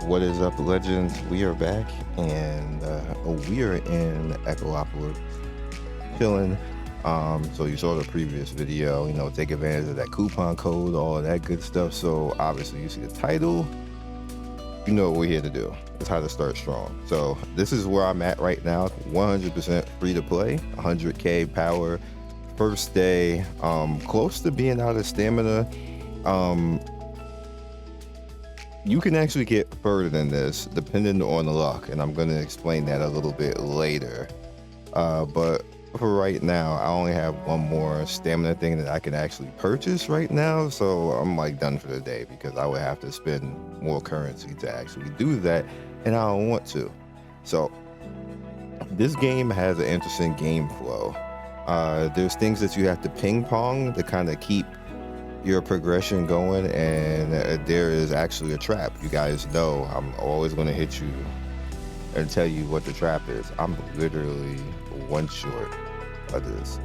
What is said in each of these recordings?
What is up, legends? We are back, and we are in Echocalypse, chilling. So you saw the previous video. Take advantage of that coupon code, all of that good stuff. So obviously, you see the title. You know what we're here to do. It's how to start strong. So this is where I'm at right now. 100% free to play. 100k power. First day. Close to being out of stamina. You can actually get further than this depending on the luck, and I'm going to explain that a little bit later. But for right now, I only have one more stamina thing that I can actually purchase right now, so I'm like done for the day because I would have to spend more currency to actually do that, and I don't want to. So this game has an interesting game flow. There's things that you have to ping pong to kind of keep your progression going, and there is actually a trap. You guys know I'm always going to hit you and tell you what the trap is. I'm literally one short of this,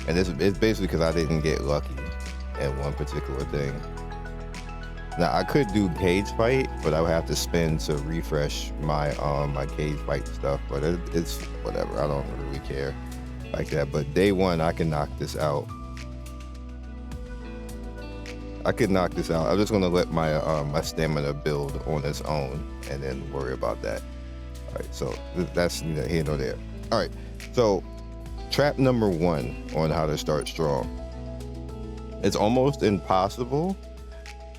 and it's basically because I didn't get lucky at one particular thing. Now I could do cage fight, but I would have to spend to refresh my my cage fight stuff, but it's whatever. I don't really care like that. But day one I can knock this out. I could knock this out. I'm just gonna let my my stamina build on its own and then worry about that. All right, so that's neither here nor there. All right, so trap number one on how to start strong. It's almost impossible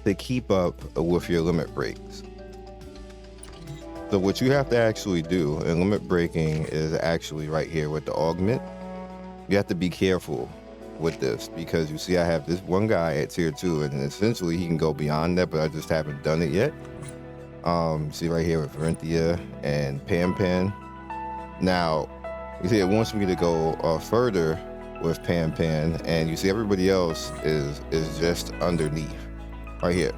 to keep up with your limit breaks. So what you have to actually do, and limit breaking is actually right here with the augment. You have to be careful with this because you see I have this one guy at tier 2, and essentially he can go beyond that, but I just haven't done it yet. See right here with Renthia and Pan. Now you see it wants me to go further with Pan, and you see everybody else is just underneath right here.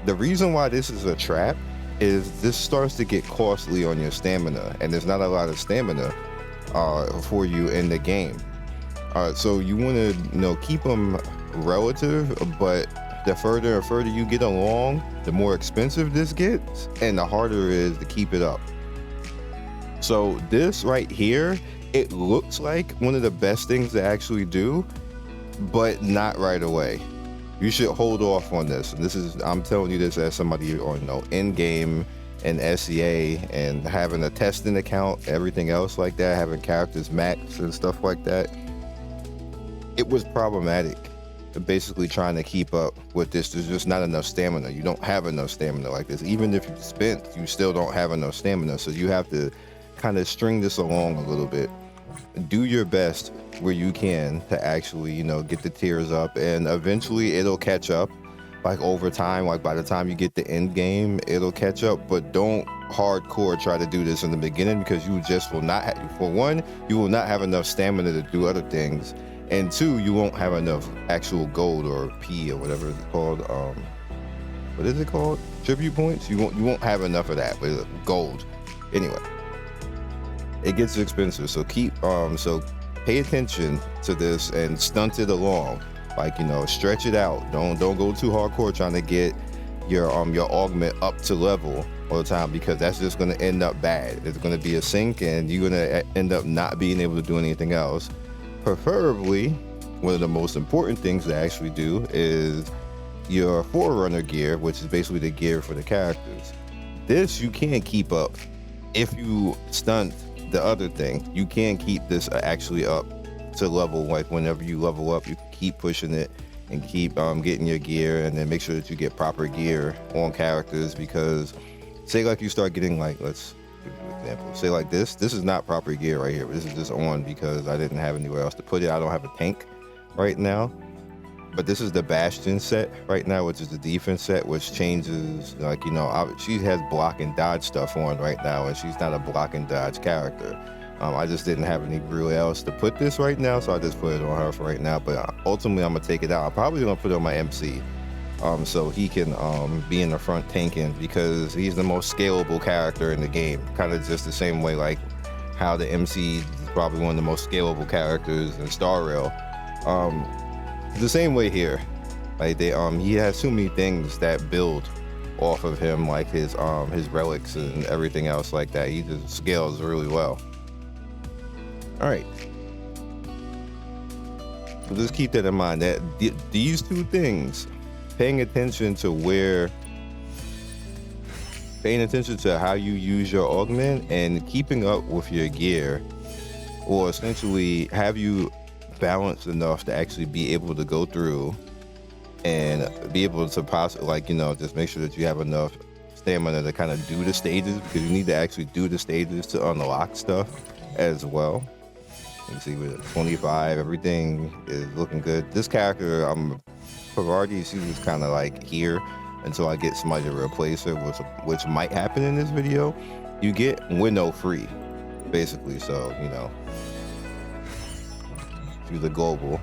The reason why this is a trap is this starts to get costly on your stamina, and there's not a lot of stamina for you in the game. So you want to keep them relative, but the further and further you get along, the more expensive this gets, and the harder it is to keep it up. So this right here, it looks like one of the best things to actually do, but not right away. You should hold off on this. And I'm telling you this as somebody on in-game and SEA and having a testing account, everything else like that, having characters max and stuff like that. It was problematic, basically trying to keep up with this. There's just not enough stamina. You don't have enough stamina like this. Even if you spent, you still don't have enough stamina. So you have to kind of string this along a little bit. Do your best where you can to actually, get the tiers up, and eventually it'll catch up. Like over time, like by the time you get the end game, it'll catch up. But don't hardcore try to do this in the beginning because you just will not have, for one, you will not have enough stamina to do other things. And two, you won't have enough actual gold or P or whatever it's called. What is it called? Tribute points? You won't have enough of that, but gold. Anyway, it gets expensive. So so pay attention to this and stunt it along. Like, stretch it out. Don't go too hardcore trying to get your augment up to level all the time, because that's just gonna end up bad. It's gonna be a sink, and you're gonna end up not being able to do anything else. Preferably, one of the most important things to actually do is your Forerunner gear, which is basically the gear for the characters. This you can keep up. If you stunt the other thing, you can keep this actually up to level. Like whenever you level up, you can keep pushing it and keep getting your gear, and then make sure that you get proper gear on characters. Because say like you start getting, like, let's give you an example. Say like this is not proper gear right here. This is just on because I didn't have anywhere else to put it. I don't have a tank right now, but this is the Bastion set right now, which is the defense set, which changes, like, she has block and dodge stuff on right now, and she's not a block and dodge character. I just didn't have anywhere else to put this right now, so I just put it on her for right now. But ultimately I'm gonna take it out. I'm probably gonna put it on my MC, so he can be in the front tanking, because he's the most scalable character in the game. Kind of just the same way like how the MC is probably one of the most scalable characters in Star Rail. The same way here. Like he has too many things that build off of him, like his relics and everything else like that. He just scales really well. All right. So just keep that in mind, that these two things, paying attention to how you use your augment and keeping up with your gear, will essentially have you balanced enough to actually be able to go through and be able to possibly, like, just make sure that you have enough stamina to kind of do the stages, because you need to actually do the stages to unlock stuff as well. You can see with 25, everything is looking good. This character, Pavardi, she was kind of like here until I get somebody to replace her, which might happen in this video. You get window free, basically. So, through the global.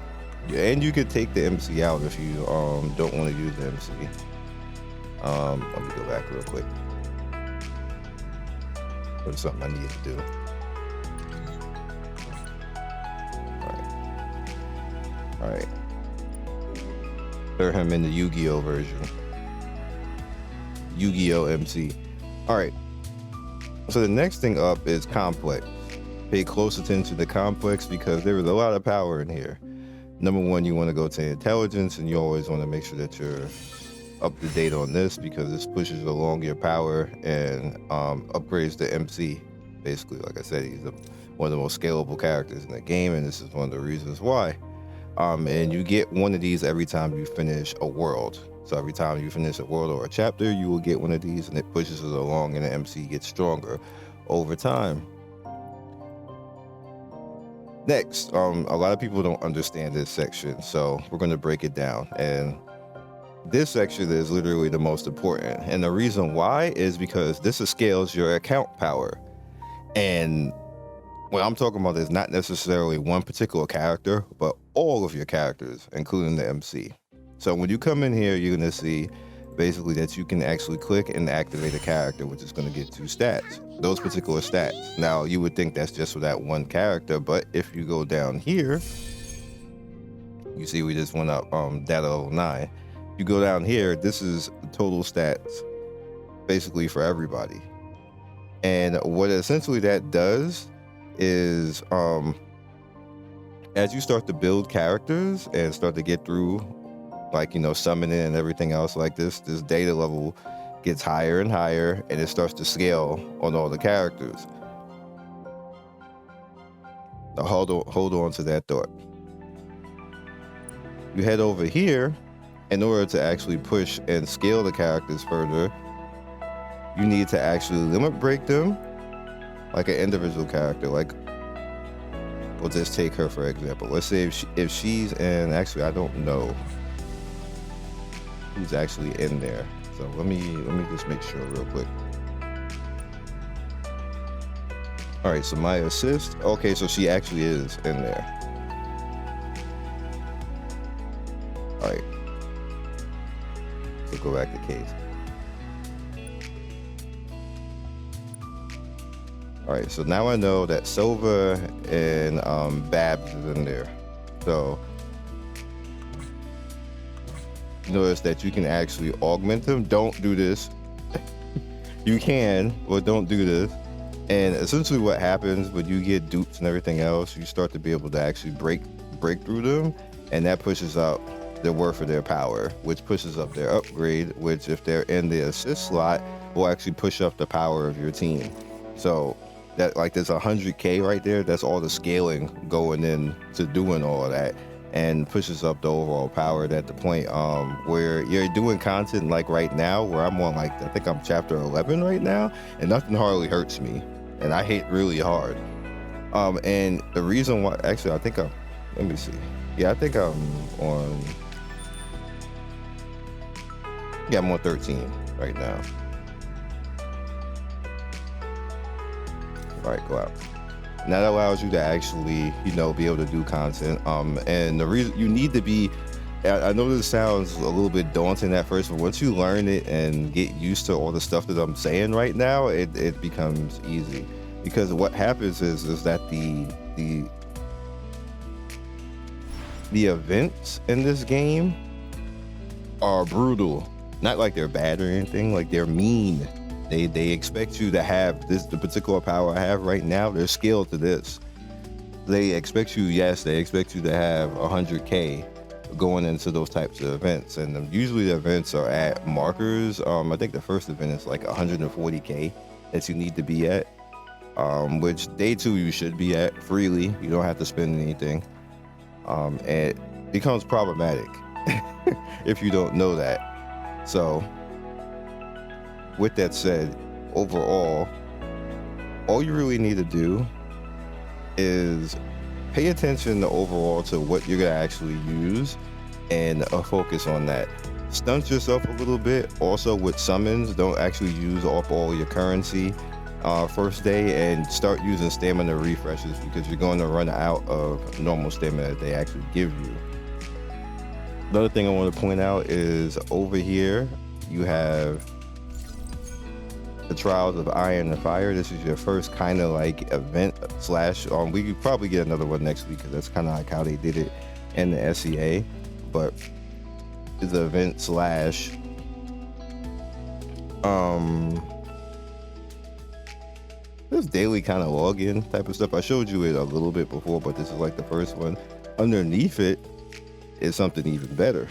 And you could take the MC out if you don't want to use the MC. Let me go back real quick. There's something I need to do. All right. Throw him in the Yu-Gi-Oh version. Yu-Gi-Oh MC. All right. So the next thing up is complex. Pay close attention to complex, because there is a lot of power in here. Number one, you want to go to intelligence, and you always want to make sure that you're up to date on this, because this pushes along your power and upgrades the MC. Basically, like I said, he's one of the most scalable characters in the game, and this is one of the reasons why. And you get one of these every time you finish a world. So every time you finish a world or a chapter, you will get one of these, and it pushes it along, and the MC gets stronger over time. Next, a lot of people don't understand this section, so we're going to break it down. And this section is literally the most important. And the reason why is because this scales your account power. And what I'm talking about is not necessarily one particular character, but all of your characters, including the MC. So when you come in here, you're going to see basically that you can actually click and activate a character, which is going to get 2 stats, those particular stats. Now, you would think that's just for that one character, but if you go down here, you see we just went up data level 9. You go down here, this is the total stats basically for everybody. And what essentially that does is as you start to build characters and start to get through, like, summoning and everything else like this data level gets higher and higher, and it starts to scale on all the characters. Now hold on to that thought. You head over here. In order to actually push and scale the characters further, you need to actually limit break them like an individual character. Like, we'll just take her for example. Let's say if she's in, actually I don't know who's actually in there, so let me just make sure real quick. All right, so my assist, okay, so she actually is in there. All right, so go back to case. All right, so now I know that Sova and Babs is in there. So notice that you can actually augment them. Don't do this. You can, but don't do this. And essentially what happens when you get dupes and everything else, you start to be able to actually break through them, and that pushes up the worth of their power, which pushes up their upgrade, which if they're in the assist slot will actually push up the power of your team. So that, like, there's 100k right there, that's all the scaling going in to doing all of that, and pushes up the overall power at the point where you're doing content like right now, where I'm on, like, I think I'm chapter 11 right now, and nothing hardly hurts me, and I hit really hard. And the reason why, actually, I think let me see. Yeah, I think I'm on 13 right now. All right, go out. And that allows you to actually, be able to do content. And the reason you need to be, I know this sounds a little bit daunting at first, but once you learn it and get used to all the stuff that I'm saying right now, it becomes easy. Because what happens is that the events in this game are brutal. Not like they're bad or anything, like they're mean. They expect you to have the particular power I have right now. They're scaled to this. They expect you to have 100K going into those types of events, and usually the events are at markers. I think the first event is like 140K that you need to be at, which day 2 you should be at freely. You don't have to spend anything. And it becomes problematic if you don't know that. So with that said, overall, all you really need to do is pay attention overall to what you're gonna actually use and focus on that. Stunt yourself a little bit. Also with summons, don't actually use off all your currency first day, and start using stamina refreshes, because you're going to run out of normal stamina that they actually give you. Another thing I want to point out is over here you have the Trials of Iron and Fire. This is your first kind of like event slash, we could probably get another one next week, because that's kind of like how they did it in the SCA, but it's an event slash this daily kind of login type of stuff. I showed you it a little bit before, but this is like the first one. Underneath it is something even better.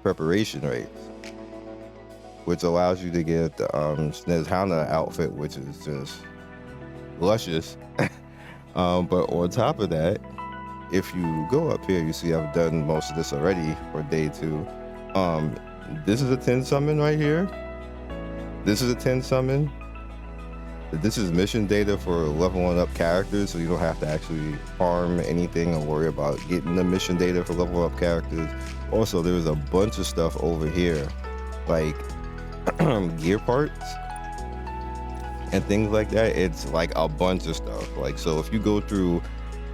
Preparation rates, which allows you to get the Snezhana outfit, which is just luscious. But on top of that, if you go up here, you see I've done most of this already for day 2. This is a 10 summon right here. This is a 10 summon. This is mission data for leveling up characters, so you don't have to actually farm anything or worry about getting the mission data for level up characters. Also, there's a bunch of stuff over here, like gear parts and things like that. It's like a bunch of stuff. Like, so if you go through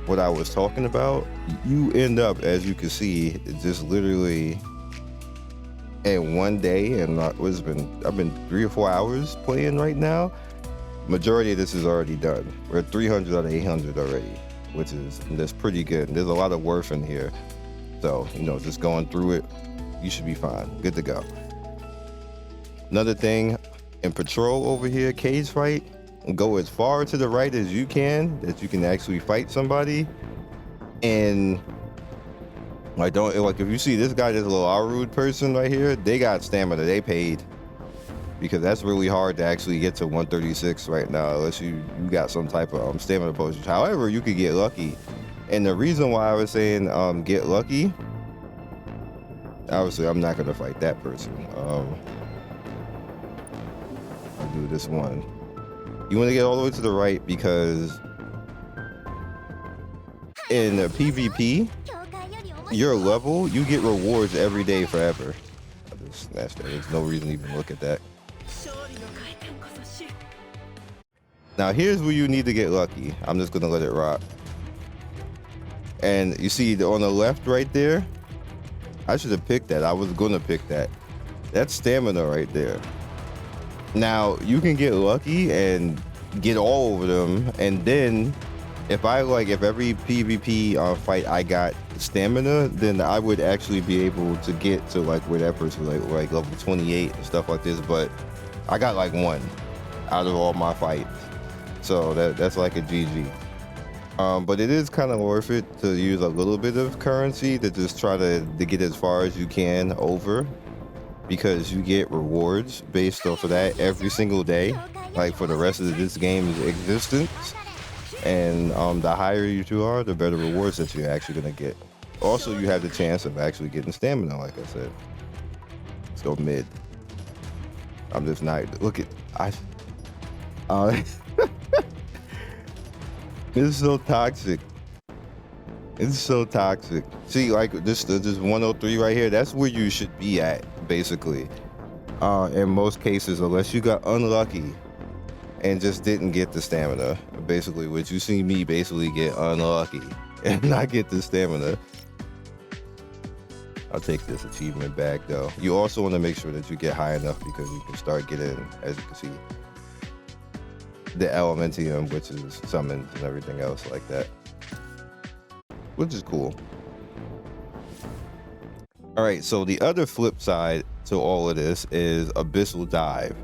what I was talking about, you end up, as you can see, just literally in one day, and I've been 3 or 4 hours playing right now. Majority of this is already done. We're at 300 out of 800 already, that's pretty good. And there's a lot of worth in here, so just going through it, you should be fine, good to go. Another thing, in patrol over here, cage fight, go as far to the right as you can, that you can actually fight somebody. And like, if you see this guy, this little Arud person right here, they got stamina, they paid, because that's really hard to actually get to 136 right now, unless you got some type of stamina potions. However, you could get lucky. And the reason why I was saying get lucky, obviously I'm not going to fight that person. I'll do this one. You want to get all the way to the right, because in a PvP, your level, you get rewards every day forever. I'll just snatch that. There's no reason to even look at that. Now here's where you need to get lucky. I'm just gonna let it rock. And you see on the left right there, I should have picked that. I was gonna pick that. That's stamina right there. Now you can get lucky and get all over them, and then if every PvP fight I got stamina, then I would actually be able to get to like where that person like level 28 and stuff like this. But I got like 1 out of all my fights, so that's like a GG. But it is kind of worth it to use a little bit of currency to just try to get as far as you can over, because you get rewards based off of that every single day, like for the rest of this game's existence. And the higher you two are, the better rewards that you're actually gonna get. Also, you have the chance of actually getting stamina, like I said. Let's go mid. I'm just not, look at, this is so toxic. It's so toxic. See, like this 103 right here, that's where you should be at, basically. In most cases, unless you got unlucky and just didn't get the stamina, basically, which you see me basically get unlucky and not get the stamina. I'll take this achievement back though. You also want to make sure that you get high enough, because you can start getting, as you can see, the Elementium, which is summons and everything else like that, which is cool. All right, so the other flip side to all of this is Abyssal Dive.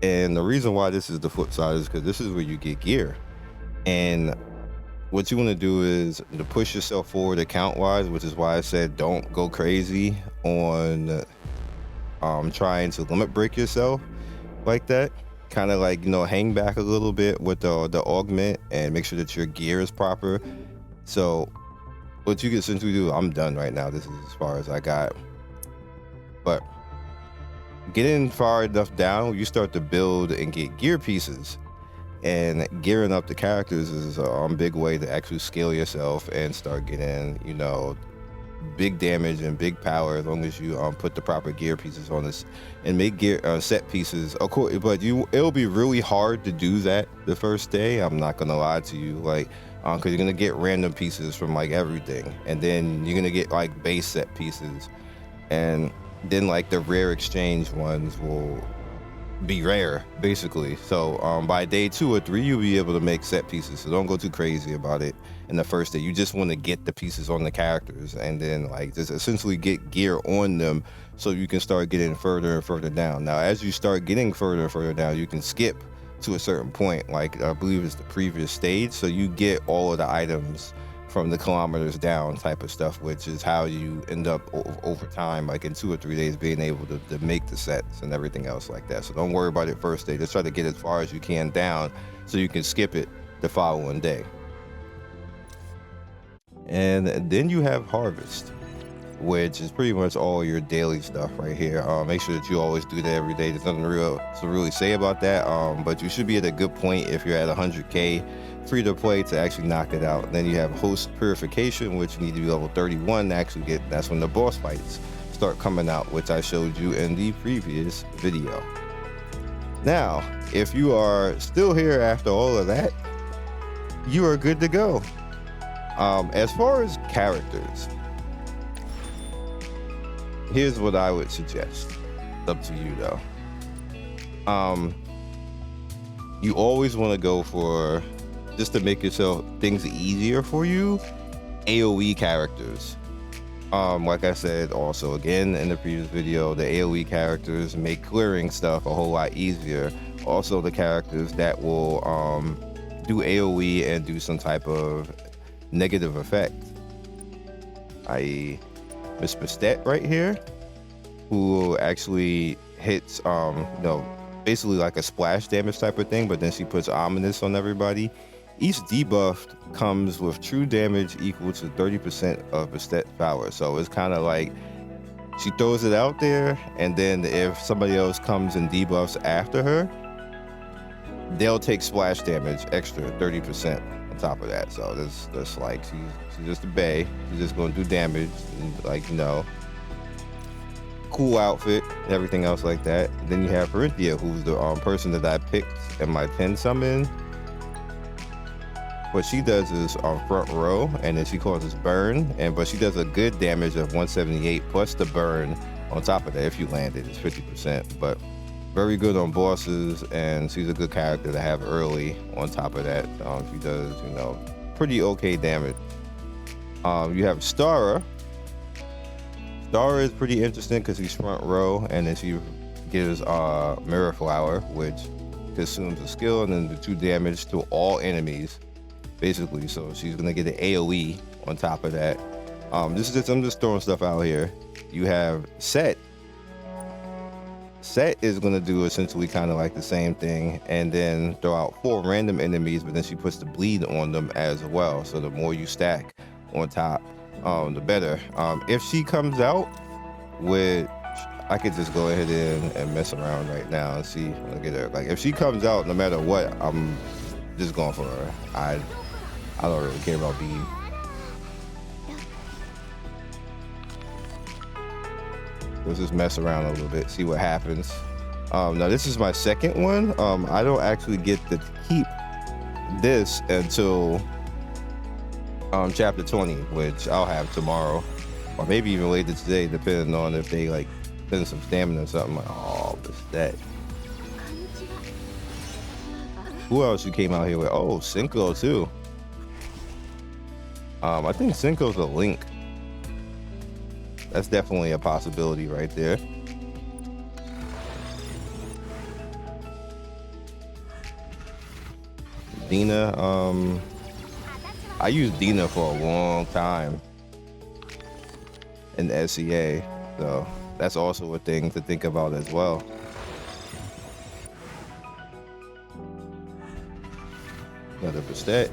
And the reason why this is the flip side is because this is where you get gear. And what you want to do is to push yourself forward account wise, which is why I said don't go crazy on trying to limit break yourself like that. Kind of like, you know, hang back a little bit with the augment and make sure that your gear is proper. So what you can essentially do, I'm done right now. This is as far as I got. But getting far enough down, you start to build and get gear pieces. And gearing up the characters is a big way to actually scale yourself and start getting, you know, big damage and big power as long as you put the proper gear pieces on this and make gear set pieces. Of course, but it'll be really hard to do that the first day. I'm not gonna lie to you, like, because you're gonna get random pieces from like everything, and then you're gonna get like base set pieces, and then like the rare exchange ones will be rare basically. So by day 2 or 3 you'll be able to make set pieces, so don't go too crazy about it in the first day. You just want to get the pieces on the characters and then like just essentially get gear on them so you can start getting further and further down. Now as you start getting further and further down, you can skip to a certain point, like I believe it's the previous stage, so you get all of the items from the kilometers down type of stuff, which is how you end up over time, like in 2 or 3 days, being able to make the sets and everything else like that. So don't worry about it first day. Just try to get as far as you can down so you can skip it the following day. And then you have harvest, which is pretty much all your daily stuff right here. Make sure that you always do that every day. There's nothing real to really say about that, but you should be at a good point if you're at 100k free to play to actually knock it out. Then you have host purification, which you need to be level 31 to actually get. That's when the boss fights start coming out, which I showed you in the previous video. Now if you are still here after all of that, you are good to go. As far as characters, here's what I would suggest. It's up to you though. You always want to go for, just to make yourself things easier for you, AoE characters. Like I said also again in the previous video, the AoE characters make clearing stuff a whole lot easier. Also the characters that will do AoE and do some type of negative effect, i.e. Miss Bastet right here, who actually hits basically like a splash damage type of thing, but then she puts ominous on everybody. Each debuff comes with true damage equal to 30% of Bastet power. So it's kind of like she throws it out there, and then if somebody else comes and debuffs after her, they'll take splash damage extra 30% on top of that. So this like she's just a bae. She's just gonna do damage and, like, you know, cool outfit and everything else like that. And then you have Corinthia, who's the person that I picked in my 10 summon. What she does is on front row, and then she causes burn, but she does a good damage of 178 plus the burn on top of that. If you land it, it's 50%, but very good on bosses, and she's a good character to have early on top of that. She does, you know, pretty okay damage. You have Stara. Stara is pretty interesting because she's front row, and then she gives Mirror Flower, which consumes a skill and then the 2 damage to all enemies, basically. So she's gonna get an AoE on top of that. I'm just throwing stuff out here. You have Set. Set is gonna do essentially kind of like the same thing, and then throw out 4 random enemies, but then she puts the bleed on them as well. So the more you stack on top, the better. If she comes out, which I could just go ahead and mess around right now and see when I get her. Like if she comes out, no matter what, I'm just going for her. I don't really care about being. Let's just mess around a little bit, see what happens. Now this is my second one. I don't actually get to keep this until chapter 20, which I'll have tomorrow, or maybe even later today, depending on if they like spend some stamina or something. Like, oh, what's that? Who else you came out here with? Oh, Cinco too. I think Cinco's a link. That's definitely a possibility right there. Dina. I used Dina for a long time in SEA, so that's also a thing to think about as well. Another Bastet.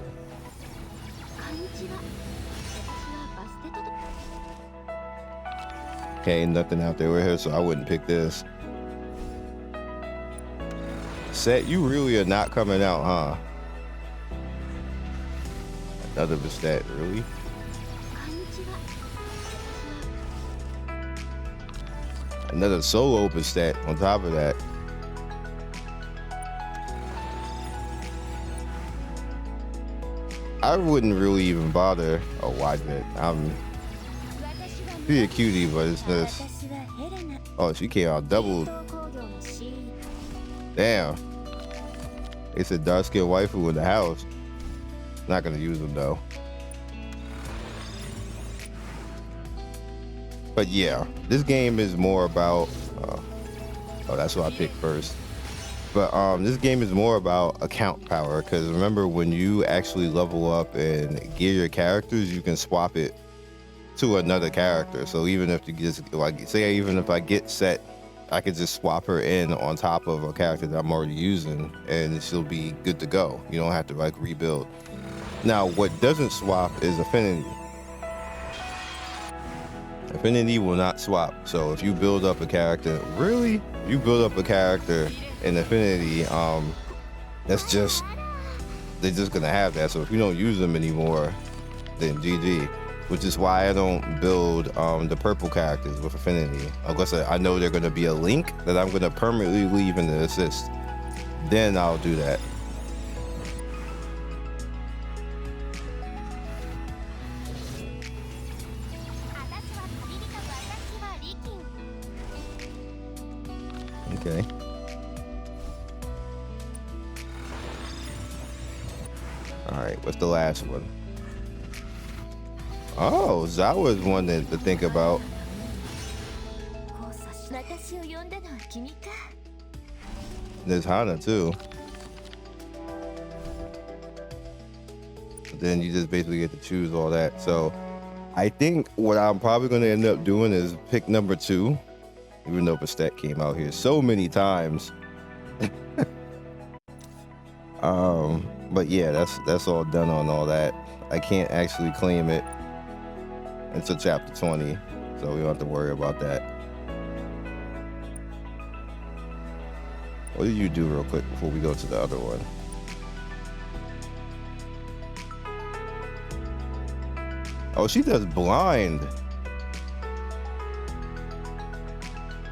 Okay, nothing out there with her, so I wouldn't pick this. Set, you really are not coming out, huh? Another Bastet, really? Another solo Bastet on top of that. I wouldn't really even bother a wide bit. I'm pretty a cutie, but it's this. Oh, she came out doubled. Damn. It's a dark skinned waifu in the house. Not gonna use them though. But yeah, this game is more about. Oh, that's what I picked first. But this game is more about account power, because remember, when you actually level up and gear your characters, you can swap it to another character. So even if you just, like, say even if I get Set, I could just swap her in on top of a character that I'm already using and she'll be good to go. You don't have to like rebuild. Now what doesn't swap is affinity. Affinity will not swap. So if you build up a character, really? You build up a character in Affinity, that's just, they're just gonna have that. So if you don't use them anymore, then GG. Which is why I don't build the purple characters with Affinity, unless I know they're gonna be a link that I'm gonna permanently leave in the assist. Then I'll do that. Okay. All right, what's the last one? Oh, Zawa's one to think about. There's Hana too. Then you just basically get to choose all that. So I think what I'm probably going to end up doing is pick number 2, even though Bastet came out here so many times. But yeah, that's all done on all that. I can't actually claim it until chapter 20, so we don't have to worry about that. What did you do real quick before we go to the other one? Oh, she does blind.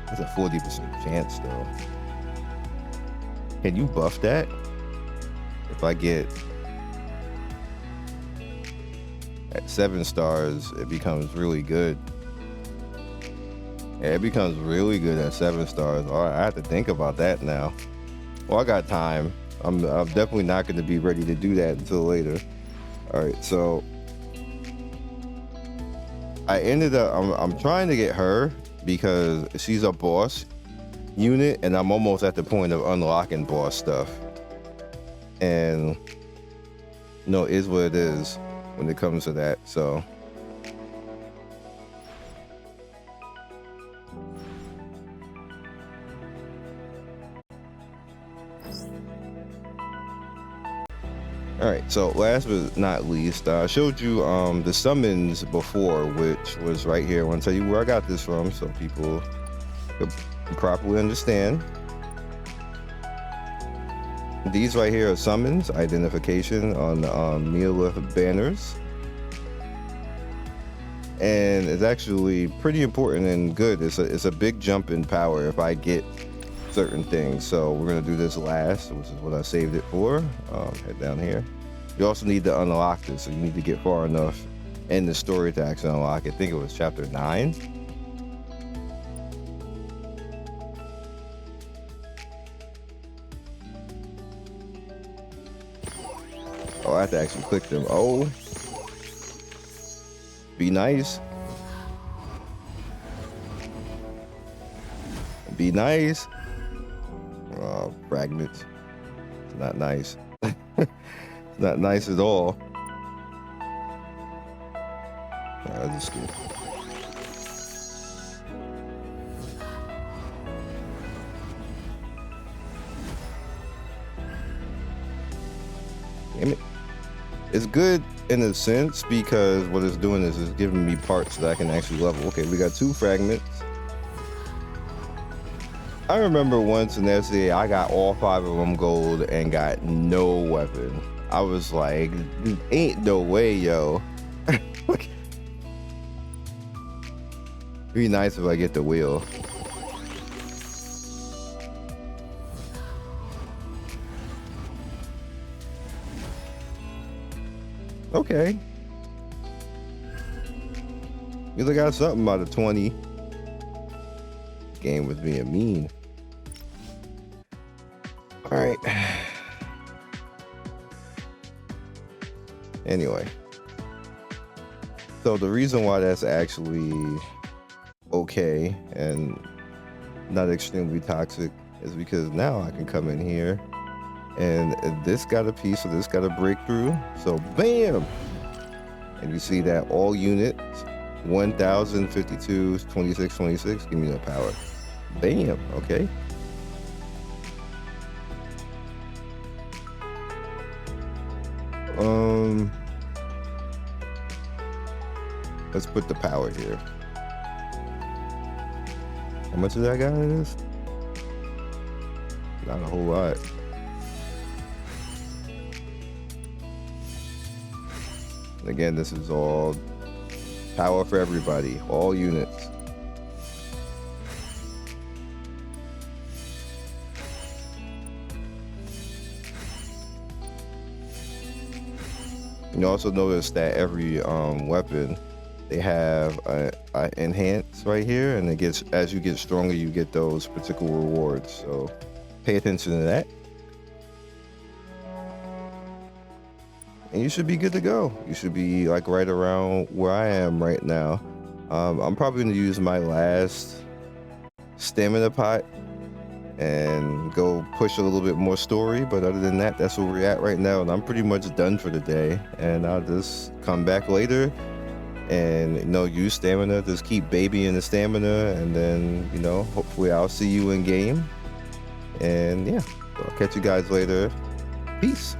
That's a 40% chance though. Can you buff that? If I get at 7 stars, it becomes really good. Yeah, it becomes really good at 7 stars. All right, I have to think about that now. Well, I got time. I'm definitely not going to be ready to do that until later. All right, so I ended up, I'm trying to get her because she's a boss unit, and I'm almost at the point of unlocking boss stuff. And it is what it is when it comes to that. So all right, so last but not least, I showed you the summons before, which was right here. I want to tell you where I got this from so people could properly understand. These right here are summons, identification on Neolith banners. And it's actually pretty important and good. It's a big jump in power if I get certain things. So we're gonna do this last, which is what I saved it for. Head down here. You also need to unlock this, so you need to get far enough in the story to actually unlock it. I think it was chapter 9. Oh, I have to actually click them. Oh, be nice. Be nice. Oh, fragments. It's not nice. Not nice at all. That's just good. Damn it. It's good in a sense because what it's doing is it's giving me parts that I can actually level. Okay, we got 2 fragments. I remember once in SCA, I got all 5 of them gold and got no weapon. I was like, ain't no way, yo. Be nice if I get the wheel. Okay. Either got something out of 20. Game was being mean. All right. Anyway. So the reason why that's actually okay and not extremely toxic is because now I can come in here and this got a piece of this got a breakthrough. So bam! And you see that all units 1052 26 26 give me no power. Bam. Okay. Let's put the power here. How much did I got in this? Not a whole lot. And again, this is all power for everybody, all units. You also notice that every weapon, they have a enhance right here, and it gets, as you get stronger, you get those particular rewards. So pay attention to that. And you should be good to go. You should be like right around where I am right now. I'm probably gonna use my last stamina pot and go push a little bit more story, but other than that, that's where we're at right now, and I'm pretty much done for the day. And I'll just come back later and, you know, use stamina, just keep babying the stamina, and then, you know, hopefully I'll see you in game. And yeah, so I'll catch you guys later. Peace.